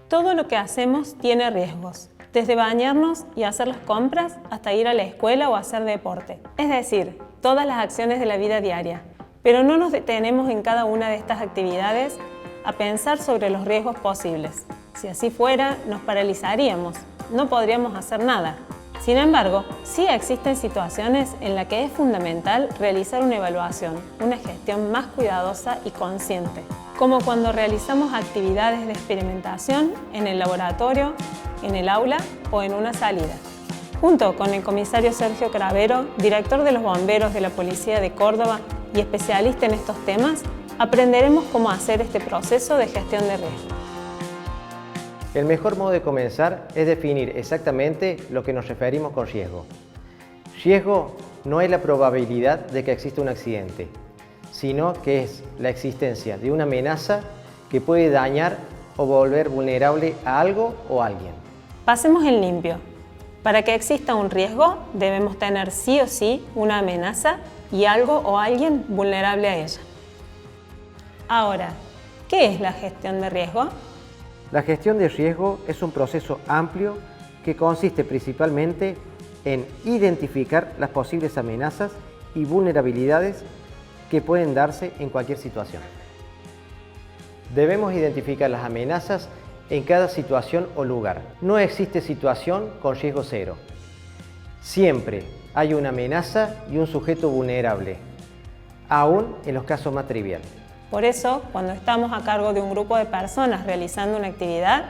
Todo lo que hacemos tiene riesgos, desde bañarnos y hacer las compras hasta ir a la escuela o hacer deporte. Es decir, todas las acciones de la vida diaria. Pero no nos detenemos en cada una de estas actividades a pensar sobre los riesgos posibles. Si así fuera, nos paralizaríamos, no podríamos hacer nada. Sin embargo, sí existen situaciones en las que es fundamental realizar una evaluación, una gestión más cuidadosa y consciente, como cuando realizamos actividades de experimentación en el laboratorio, en el aula o en una salida. Junto con el comisario Sergio Cravero, director de los bomberos de la Policía de Córdoba y especialista en estos temas, aprenderemos cómo hacer este proceso de gestión de riesgo. El mejor modo de comenzar es definir exactamente lo que nos referimos con riesgo. Riesgo no es la probabilidad de que exista un accidente, sino que es la existencia de una amenaza que puede dañar o volver vulnerable a algo o a alguien. Pasemos en limpio. Para que exista un riesgo, debemos tener sí o sí una amenaza y algo o alguien vulnerable a ella. Ahora, ¿qué es la gestión de riesgo? La gestión de riesgo es un proceso amplio que consiste principalmente en identificar las posibles amenazas y vulnerabilidades que pueden darse en cualquier situación. Debemos identificar las amenazas en cada situación o lugar. No existe situación con riesgo cero. Siempre hay una amenaza y un sujeto vulnerable, aún en los casos más triviales. Por eso, cuando estamos a cargo de un grupo de personas realizando una actividad,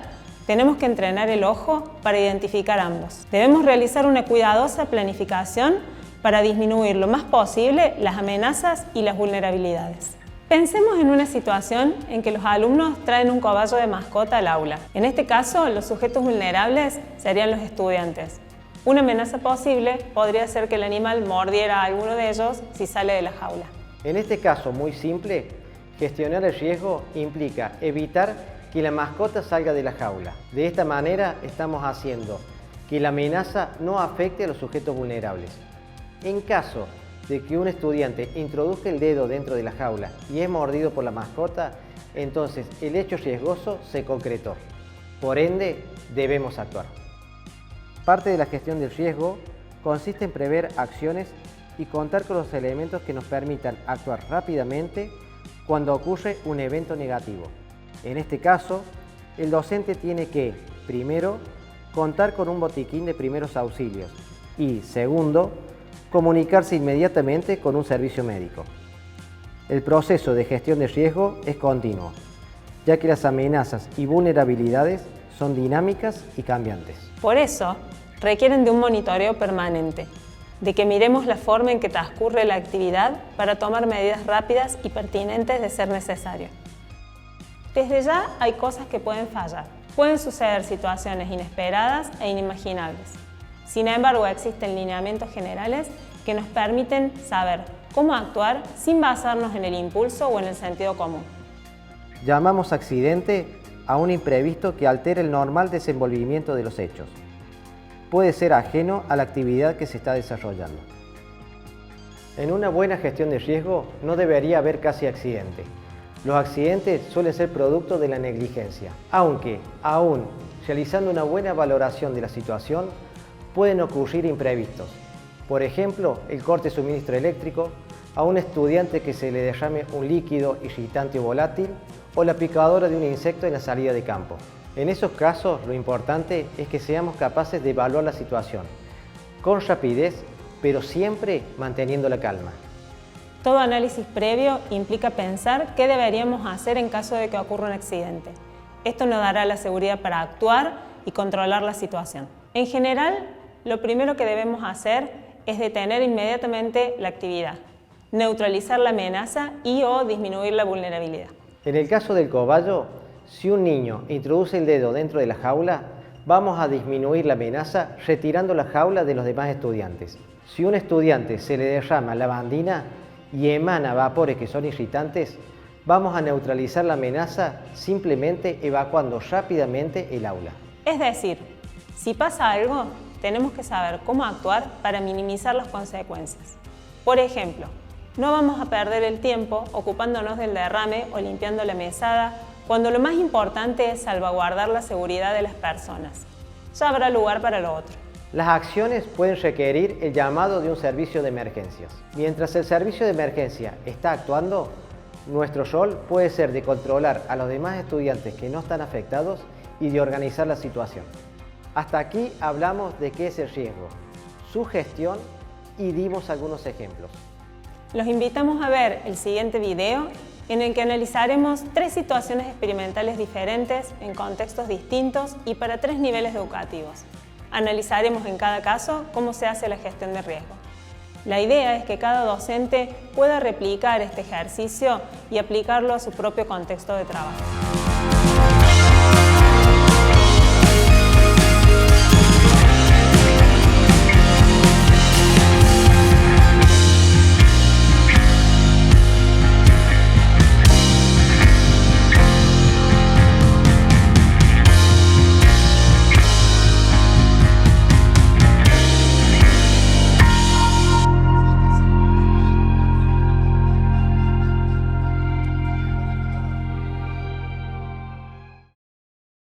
tenemos que entrenar el ojo para identificar ambos. Debemos realizar una cuidadosa planificación para disminuir lo más posible las amenazas y las vulnerabilidades. Pensemos en una situación en que los alumnos traen un cobayo de mascota al aula. En este caso, los sujetos vulnerables serían los estudiantes. Una amenaza posible podría ser que el animal mordiera a alguno de ellos si sale de la jaula. En este caso muy simple, gestionar el riesgo implica evitar que la mascota salga de la jaula. De esta manera estamos haciendo que la amenaza no afecte a los sujetos vulnerables. En caso de que un estudiante introduzca el dedo dentro de la jaula y es mordido por la mascota, entonces el hecho riesgoso se concretó. Por ende, debemos actuar. Parte de la gestión del riesgo consiste en prever acciones y contar con los elementos que nos permitan actuar rápidamente cuando ocurre un evento negativo. En este caso, el docente tiene que, primero, contar con un botiquín de primeros auxilios y, segundo, comunicarse inmediatamente con un servicio médico. El proceso de gestión de riesgo es continuo, ya que las amenazas y vulnerabilidades son dinámicas y cambiantes. Por eso, requieren de un monitoreo permanente, de que miremos la forma en que transcurre la actividad para tomar medidas rápidas y pertinentes de ser necesario. Desde ya hay cosas que pueden fallar. Pueden suceder situaciones inesperadas e inimaginables. Sin embargo, existen lineamientos generales que nos permiten saber cómo actuar sin basarnos en el impulso o en el sentido común. Llamamos accidente a un imprevisto que altera el normal desenvolvimiento de los hechos. Puede ser ajeno a la actividad que se está desarrollando. En una buena gestión de riesgo no debería haber casi accidente. Los accidentes suelen ser producto de la negligencia, aunque, aún realizando una buena valoración de la situación, pueden ocurrir imprevistos. Por ejemplo, el corte de suministro eléctrico, a un estudiante que se le derrame un líquido irritante o volátil, o la picadura de un insecto en la salida de campo. En esos casos, lo importante es que seamos capaces de evaluar la situación, con rapidez, pero siempre manteniendo la calma. Todo análisis previo implica pensar qué deberíamos hacer en caso de que ocurra un accidente. Esto nos dará la seguridad para actuar y controlar la situación. En general, lo primero que debemos hacer es detener inmediatamente la actividad, neutralizar la amenaza y/o disminuir la vulnerabilidad. En el caso del cobayo, si un niño introduce el dedo dentro de la jaula, vamos a disminuir la amenaza retirando la jaula de los demás estudiantes. Si un estudiante se le derrama lavandina y emana vapores que son irritantes, vamos a neutralizar la amenaza simplemente evacuando rápidamente el aula. Es decir, si pasa algo, tenemos que saber cómo actuar para minimizar las consecuencias. Por ejemplo, no vamos a perder el tiempo ocupándonos del derrame o limpiando la mesada cuando lo más importante es salvaguardar la seguridad de las personas. Ya habrá lugar para lo otro. Las acciones pueden requerir el llamado de un servicio de emergencias. Mientras el servicio de emergencia está actuando, nuestro rol puede ser de controlar a los demás estudiantes que no están afectados y de organizar la situación. Hasta aquí hablamos de qué es el riesgo, su gestión y dimos algunos ejemplos. Los invitamos a ver el siguiente video en el que analizaremos 3 situaciones experimentales diferentes en contextos distintos y para 3 niveles educativos. Analizaremos en cada caso cómo se hace la gestión de riesgo. La idea es que cada docente pueda replicar este ejercicio y aplicarlo a su propio contexto de trabajo.